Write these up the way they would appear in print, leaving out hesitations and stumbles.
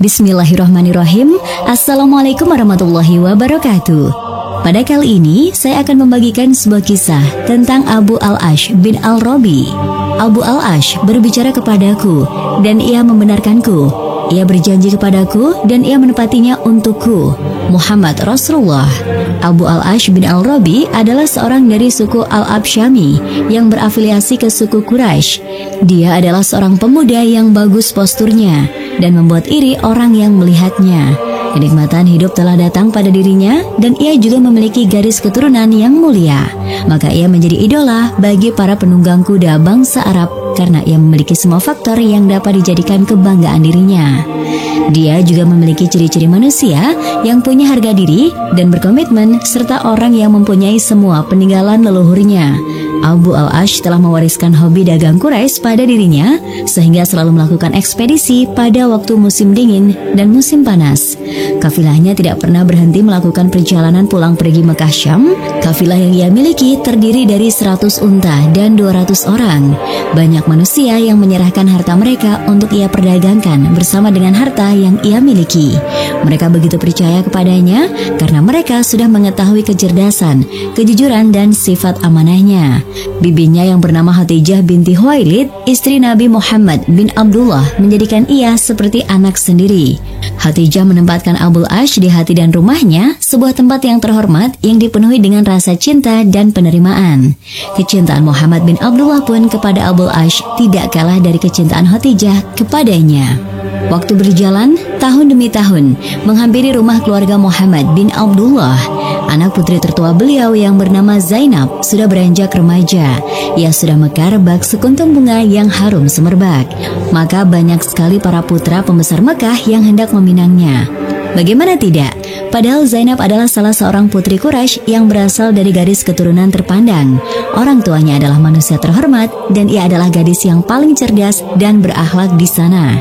Bismillahirrahmanirrahim. Assalamualaikum warahmatullahi wabarakatuh. Pada kali ini saya akan membagikan sebuah kisah tentang Abu Al-Ash bin Al-Rabi. Abu Al-Ash berbicara kepadaku dan ia membenarkanku. Ia berjanji kepadaku dan ia menepatinya untukku. Muhammad Rasulullah. Abu Al-Ash bin Al-Rabi adalah seorang dari suku Al-Absyami yang berafiliasi ke suku Quraisy. Dia adalah seorang pemuda yang bagus posturnya dan membuat iri orang yang melihatnya. Kenikmatan hidup telah datang pada dirinya dan ia juga memiliki garis keturunan yang mulia. Maka ia menjadi idola bagi para penunggang kuda bangsa Arab karena ia memiliki semua faktor yang dapat dijadikan kebanggaan dirinya. Dia juga memiliki ciri-ciri manusia yang punya harga diri dan berkomitmen serta orang yang mempunyai semua peninggalan leluhurnya. Abu Al-Ash telah mewariskan hobi dagang Quraisy pada dirinya sehingga selalu melakukan ekspedisi pada waktu musim dingin dan musim panas. Kafilahnya tidak pernah berhenti melakukan perjalanan pulang pergi Mekah Syam. Kafilah yang ia miliki terdiri dari 100 unta dan 200 orang. Banyak manusia yang menyerahkan harta mereka untuk ia perdagangkan bersama dengan harta yang ia miliki. Mereka begitu percaya kepadanya karena mereka sudah mengetahui kecerdasan, kejujuran dan sifat amanahnya. Bibinya yang bernama Khadijah binti Khuwailid, istri Nabi Muhammad bin Abdullah, menjadikan ia seperti anak sendiri. Khadijah menempatkan Abu Al-Ash di hati dan rumahnya, sebuah tempat yang terhormat yang dipenuhi dengan rasa cinta dan penerimaan. Kecintaan Muhammad bin Abdullah pun kepada Abu Al-Ash tidak kalah dari kecintaan Khadijah kepadanya. Waktu berjalan, tahun demi tahun, menghampiri rumah keluarga Muhammad bin Abdullah. Anak putri tertua beliau yang bernama Zainab sudah beranjak remaja. Ia sudah mekar bak sekuntum bunga yang harum semerbak. Maka banyak sekali para putra pembesar Mekah yang hendak meminangnya. Bagaimana tidak? Padahal Zainab adalah salah seorang putri Quraisy yang berasal dari garis keturunan terpandang. Orang tuanya adalah manusia terhormat dan ia adalah gadis yang paling cerdas dan berakhlak di sana.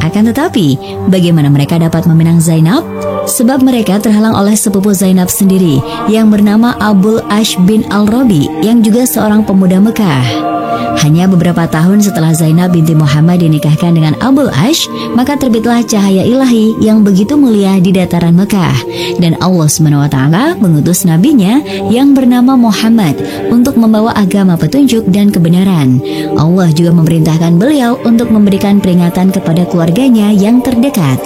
Akan tetapi, bagaimana mereka dapat meminang Zainab? Sebab mereka terhalang oleh sepupu Zainab sendiri yang bernama Abu Al-Ash bin Al-Rabi yang juga seorang pemuda Mekah. Hanya beberapa tahun setelah Zainab binti Muhammad dinikahkan dengan Abu Al-Ash, maka terbitlah cahaya ilahi yang begitu mulia di dataran Mekah. Dan Allah SWT mengutus nabinya yang bernama Muhammad untuk membawa agama petunjuk dan kebenaran. Allah juga memerintahkan beliau untuk memberikan peringatan kepada keluarganya yang terdekat.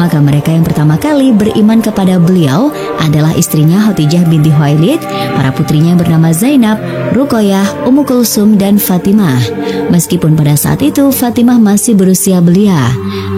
Maka mereka yang pertama kali beriman kepada beliau adalah istrinya Khadijah binti Khuwailid, para putrinya bernama Zainab, Ruqayyah, Ummu Kulsum, dan Fatimah. Meskipun pada saat itu Fatimah masih berusia belia,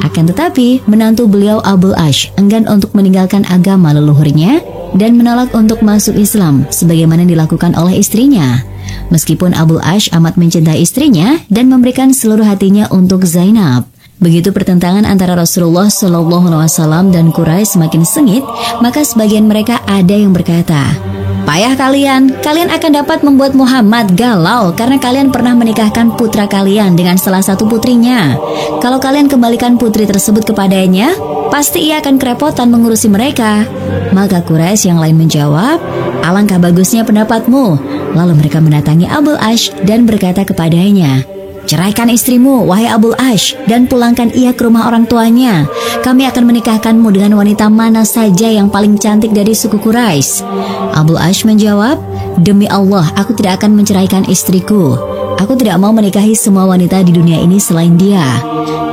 akan tetapi menantu beliau Abu Al-Ash enggan untuk meninggalkan agama leluhurnya dan menolak untuk masuk Islam sebagaimana dilakukan oleh istrinya. Meskipun Abu Al-Ash amat mencintai istrinya dan memberikan seluruh hatinya untuk Zainab. Begitu pertentangan antara Rasulullah SAW dan Quraisy semakin sengit, maka sebagian mereka ada yang berkata, "Payah kalian akan dapat membuat Muhammad galau karena kalian pernah menikahkan putra kalian dengan salah satu putrinya. Kalau kalian kembalikan putri tersebut kepadanya, pasti ia akan kerepotan mengurusi mereka." Maka Quraisy yang lain menjawab, "Alangkah bagusnya pendapatmu." Lalu mereka mendatangi Abu Al-Ash dan berkata kepadanya, "Ceraikan istrimu, wahai Abu Al-Ash, dan pulangkan ia ke rumah orang tuanya. Kami akan menikahkanmu dengan wanita mana saja yang paling cantik dari suku Quraisy." Abu Al-Ash menjawab, "Demi Allah, aku tidak akan menceraikan istriku. Aku tidak mau menikahi semua wanita di dunia ini selain dia."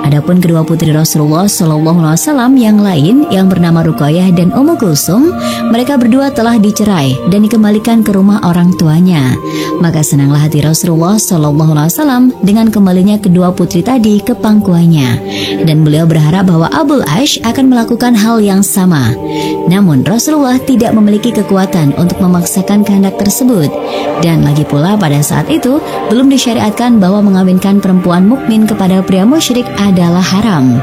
Adapun kedua putri Rasulullah SAW yang lain yang bernama Ruqayyah dan Ummu Kulsum, mereka berdua telah dicerai dan dikembalikan ke rumah orang tuanya. Maka senanglah hati Rasulullah SAW dengan kembalinya kedua putri tadi ke pangkuannya, dan beliau berharap bahwa Abu Al-Ash akan melakukan hal yang sama. Namun Rasulullah tidak memiliki kekuatan untuk memaksakan kehendak tersebut, dan lagi pula pada saat itu belum disyariatkan bahwa mengawinkan perempuan mukmin kepada pria musyrik adalah haram.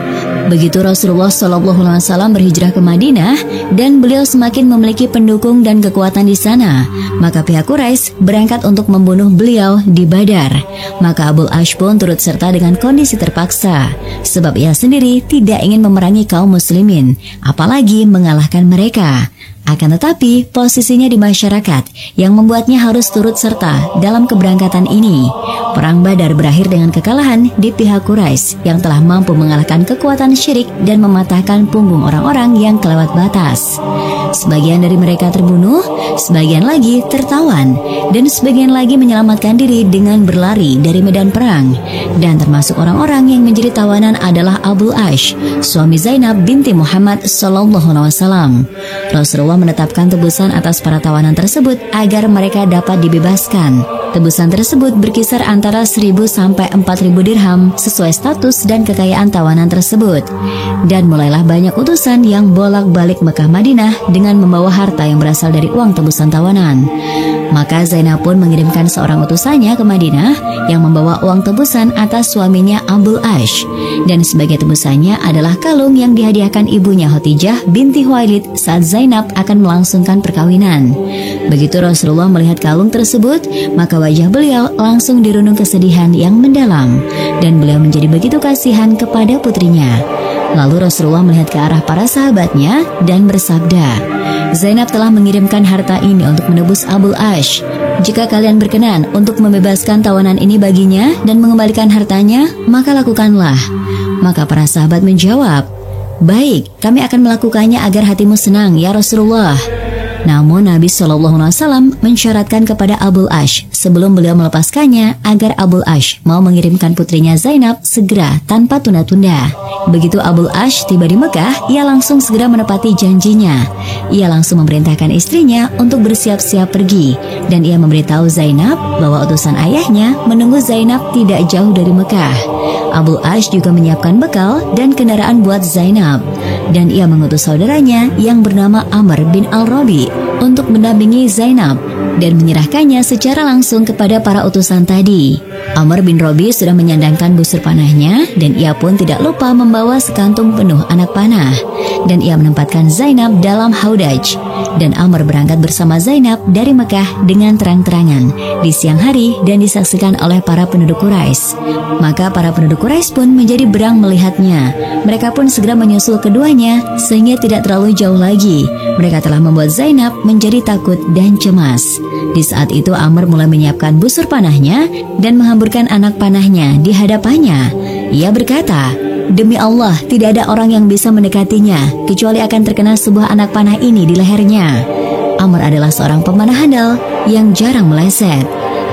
Begitu Rasulullah SAW berhijrah ke Madinah dan beliau semakin memiliki pendukung dan kekuatan di sana, maka pihak Quraisy berangkat untuk membunuh beliau di Badar. Maka Abu Al-Ash pun turut serta dengan kondisi terpaksa, sebab ia sendiri tidak ingin memerangi kaum muslimin, apalagi mengalahkan mereka. Akan tetapi, posisinya di masyarakat yang membuatnya harus turut serta dalam keberangkatan ini. Perang Badar berakhir dengan kekalahan di pihak Quraisy yang telah mampu mengalahkan kekuatan syirik dan mematahkan punggung orang-orang yang kelewat batas. Sebagian dari mereka terbunuh, sebagian lagi tertawan, dan sebagian lagi menyelamatkan diri dengan berlari dari medan perang. Dan termasuk orang-orang yang menjadi tawanan adalah Abul Ash, suami Zainab binti Muhammad SAW. Rasulullah menetapkan tebusan atas para tawanan tersebut agar mereka dapat dibebaskan. Tebusan tersebut berkisar antara 1.000 sampai 4.000 dirham sesuai status dan kekayaan tawanan tersebut. Dan mulailah banyak utusan yang bolak-balik Mekah Madinah dengan membawa harta yang berasal dari uang tebusan tawanan. Maka Zainab pun mengirimkan seorang utusannya ke Madinah yang membawa uang tebusan atas suaminya Abul Ash. Dan sebagai tebusannya adalah kalung yang dihadiahkan ibunya Khadijah binti Khuwailid saat Zainab akan melangsungkan perkawinan. Begitu Rasulullah melihat kalung tersebut, maka wajah beliau langsung dirundung kesedihan yang mendalam, dan beliau menjadi begitu kasihan kepada putrinya. Lalu Rasulullah melihat ke arah para sahabatnya dan bersabda, Zainab telah mengirimkan harta ini untuk menebus Abul Ash. Jika kalian berkenan untuk membebaskan tawanan ini baginya dan mengembalikan hartanya, maka lakukanlah. Maka para sahabat menjawab, baik, kami akan melakukannya agar hatimu senang, ya Rasulullah. Namun Nabi SAW mensyaratkan kepada Abul Ash sebelum beliau melepaskannya agar Abul Ash mau mengirimkan putrinya Zainab segera tanpa tunda-tunda. Begitu Abul Ash tiba di Mekah, ia langsung segera menepati janjinya. Ia langsung memerintahkan istrinya untuk bersiap-siap pergi, dan ia memberitahu Zainab bahwa utusan ayahnya menunggu Zainab tidak jauh dari Mekah. Abul Ash juga menyiapkan bekal dan kendaraan buat Zainab, dan ia mengutus saudaranya yang bernama Amr bin Al-Rabi untuk mendampingi Zainab dan menyerahkannya secara langsung kepada para utusan tadi. Amr bin Rabi sudah menyandangkan busur panahnya, dan ia pun tidak lupa membawa sekantung penuh anak panah, dan ia menempatkan Zainab dalam haudaj. Dan Amr berangkat bersama Zainab dari Mekah dengan terang-terangan di siang hari dan disaksikan oleh para penduduk Quraisy. Maka para penduduk Quraisy pun menjadi berang melihatnya. Mereka pun segera menyusul keduanya sehingga tidak terlalu jauh lagi. Mereka telah membuat Zainab menjadi takut dan cemas. Di saat itu Amr mulai menyiapkan busur panahnya dan menghamburkan anak panahnya di hadapannya. Ia berkata, demi Allah, tidak ada orang yang bisa mendekatinya kecuali akan terkena sebuah anak panah ini di lehernya. Amr adalah seorang pemanah handal yang jarang meleset.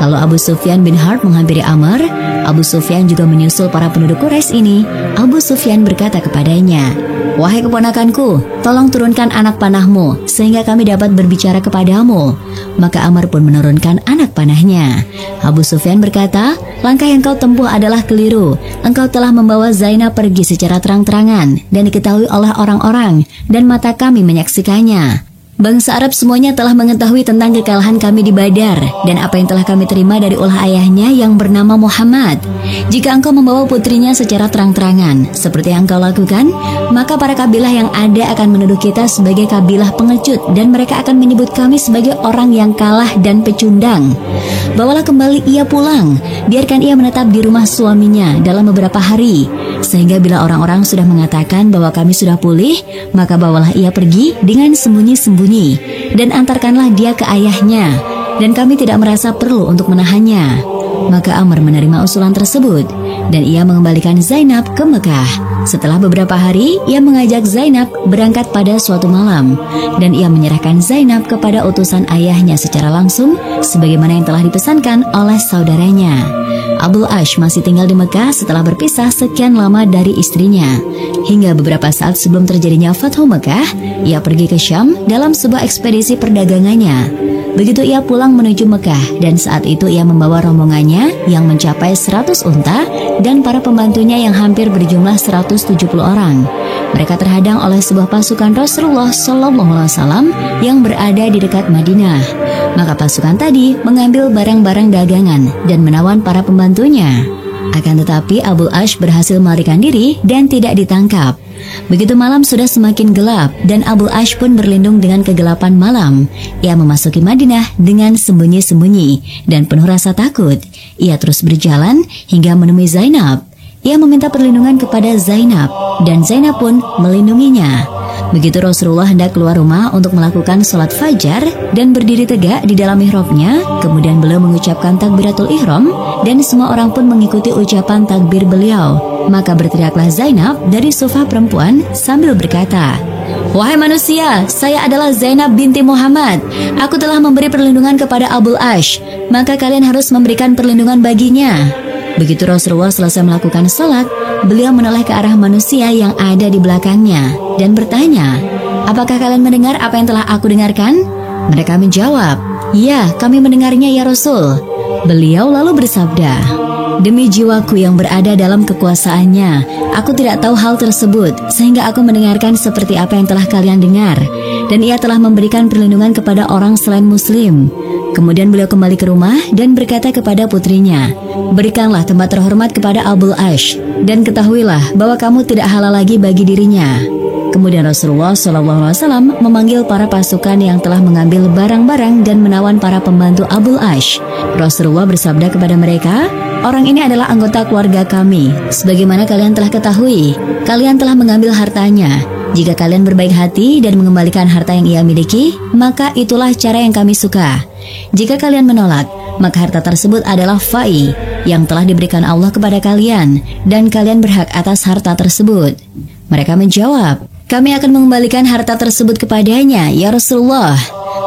Lalu Abu Sufyan bin Harb menghampiri Amr. Abu Sufyan juga menyusul para penduduk Quraisy ini. Abu Sufyan berkata kepadanya, wahai keponakanku, tolong turunkan anak panahmu sehingga kami dapat berbicara kepadamu. Maka Amr pun menurunkan anak panahnya. Abu Sufyan berkata, langkah yang kau tempuh adalah keliru. Engkau telah membawa Zainab pergi secara terang-terangan dan diketahui oleh orang-orang, dan mata kami menyaksikannya. Bangsa Arab semuanya telah mengetahui tentang kekalahan kami di Badar dan apa yang telah kami terima dari ulah ayahnya yang bernama Muhammad. Jika engkau membawa putrinya secara terang-terangan seperti yang engkau lakukan, maka para kabilah yang ada akan menuduh kita sebagai kabilah pengecut, dan mereka akan menyebut kami sebagai orang yang kalah dan pecundang. Bawalah kembali ia pulang, biarkan ia menetap di rumah suaminya dalam beberapa hari, sehingga bila orang-orang sudah mengatakan bahwa kami sudah pulih, maka bawalah ia pergi dengan sembunyi-sembunyi dan antarkanlah dia ke ayahnya, dan kami tidak merasa perlu untuk menahannya. Maka Amr menerima usulan tersebut, dan ia mengembalikan Zainab ke Mekah. Setelah beberapa hari, ia mengajak Zainab berangkat pada suatu malam, dan ia menyerahkan Zainab kepada utusan ayahnya secara langsung, sebagaimana yang telah dipesankan oleh saudaranya. Abul Ash masih tinggal di Mekah setelah berpisah sekian lama dari istrinya. Hingga beberapa saat sebelum terjadinya Fathu Mekah, ia pergi ke Syam dalam sebuah ekspedisi perdagangannya. Begitu ia pulang menuju Mekah, dan saat itu ia membawa rombongannya yang mencapai 100 unta dan para pembantunya yang hampir berjumlah 170 orang. Mereka terhadang oleh sebuah pasukan Rasulullah SAW yang berada di dekat Madinah. Maka pasukan tadi mengambil barang-barang dagangan dan menawan para pembantunya. Akan tetapi Abul Ash berhasil melarikan diri dan tidak ditangkap. Begitu malam sudah semakin gelap, dan Abul Ash pun berlindung dengan kegelapan malam. Ia memasuki Madinah dengan sembunyi-sembunyi dan penuh rasa takut. Ia terus berjalan hingga menemui Zainab. Ia meminta perlindungan kepada Zainab, dan Zainab pun melindunginya. Begitu Rasulullah hendak keluar rumah untuk melakukan sholat fajar dan berdiri tegak di dalam mihrabnya, kemudian beliau mengucapkan takbiratul ihram dan semua orang pun mengikuti ucapan takbir beliau. Maka berteriaklah Zainab dari sofa perempuan sambil berkata, "Wahai manusia, saya adalah Zainab binti Muhammad. Aku telah memberi perlindungan kepada Abul Ash, maka kalian harus memberikan perlindungan baginya." Begitu Rasulullah selesai melakukan salat, beliau menoleh ke arah manusia yang ada di belakangnya dan bertanya, "Apakah kalian mendengar apa yang telah aku dengarkan?" Mereka menjawab, "Ya, kami mendengarnya ya Rasul." Beliau lalu bersabda, "Demi jiwaku yang berada dalam kekuasaannya, aku tidak tahu hal tersebut, sehingga aku mendengarkan seperti apa yang telah kalian dengar. Dan ia telah memberikan perlindungan kepada orang selain muslim." Kemudian beliau kembali ke rumah dan berkata kepada putrinya, "Berikanlah tempat terhormat kepada Abul Ash, dan ketahuilah bahwa kamu tidak halal lagi bagi dirinya." Kemudian Rasulullah SAW memanggil para pasukan yang telah mengambil barang-barang dan menawan para pembantu Abul Ash. Rasulullah bersabda kepada mereka, "Orang ini adalah anggota keluarga kami. Sebagaimana kalian telah ketahui, kalian telah mengambil hartanya. Jika kalian berbaik hati dan mengembalikan harta yang ia miliki, maka itulah cara yang kami suka. Jika kalian menolak, maka harta tersebut adalah fa'i yang telah diberikan Allah kepada kalian, dan kalian berhak atas harta tersebut." Mereka menjawab, "Kami akan mengembalikan harta tersebut kepadanya, ya Rasulullah."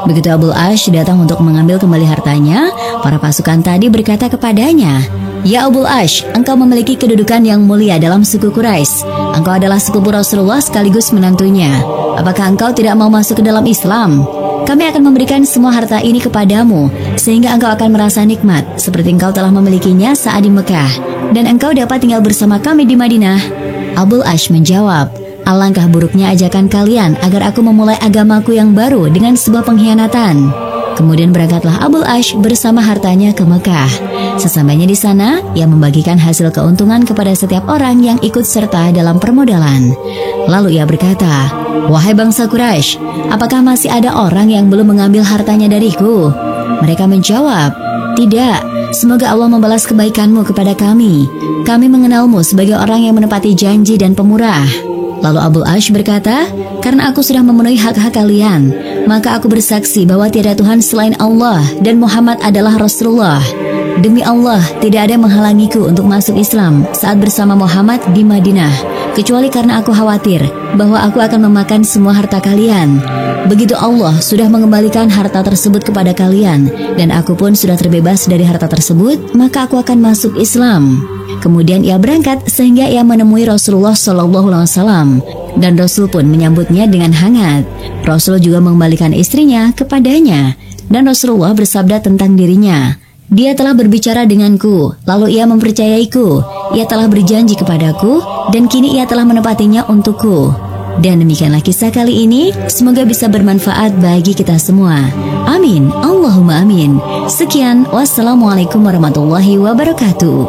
Begitu Abul Ash datang untuk mengambil kembali hartanya, para pasukan tadi berkata kepadanya, "Ya Abul Ash, engkau memiliki kedudukan yang mulia dalam suku Quraisy. Engkau adalah sepupu Rasulullah sekaligus menantunya. Apakah engkau tidak mau masuk ke dalam Islam? Kami akan memberikan semua harta ini kepadamu, sehingga engkau akan merasa nikmat seperti engkau telah memilikinya saat di Mekah, dan engkau dapat tinggal bersama kami di Madinah." Abul Ash menjawab, "Alangkah buruknya ajakan kalian agar aku memulai agamaku yang baru dengan sebuah pengkhianatan." Kemudian berangkatlah Abul Ash bersama hartanya ke Mekah. Sesampainya di sana, ia membagikan hasil keuntungan kepada setiap orang yang ikut serta dalam permodalan. Lalu ia berkata, "Wahai bangsa Quraisy, apakah masih ada orang yang belum mengambil hartanya dariku?" Mereka menjawab, "Tidak, semoga Allah membalas kebaikanmu kepada kami. Kami mengenalmu sebagai orang yang menepati janji dan pemurah." Lalu Abul Ash berkata, "Karena aku sudah memenuhi hak-hak kalian, maka aku bersaksi bahwa tiada Tuhan selain Allah dan Muhammad adalah Rasulullah. Demi Allah, tidak ada yang menghalangiku untuk masuk Islam saat bersama Muhammad di Madinah, kecuali karena aku khawatir bahwa aku akan memakan semua harta kalian. Begitu Allah sudah mengembalikan harta tersebut kepada kalian, dan aku pun sudah terbebas dari harta tersebut, maka aku akan masuk Islam." Kemudian ia berangkat sehingga ia menemui Rasulullah SAW, dan Rasul pun menyambutnya dengan hangat. Rasul juga mengembalikan istrinya kepadanya, dan Rasulullah bersabda tentang dirinya, "Dia telah berbicara denganku, lalu ia mempercayaiku. Ia telah berjanji kepadaku, dan kini ia telah menepatinya untukku." Dan demikianlah kisah kali ini. Semoga bisa bermanfaat bagi kita semua. Amin, Allahumma amin. Sekian, wassalamualaikum warahmatullahi wabarakatuh.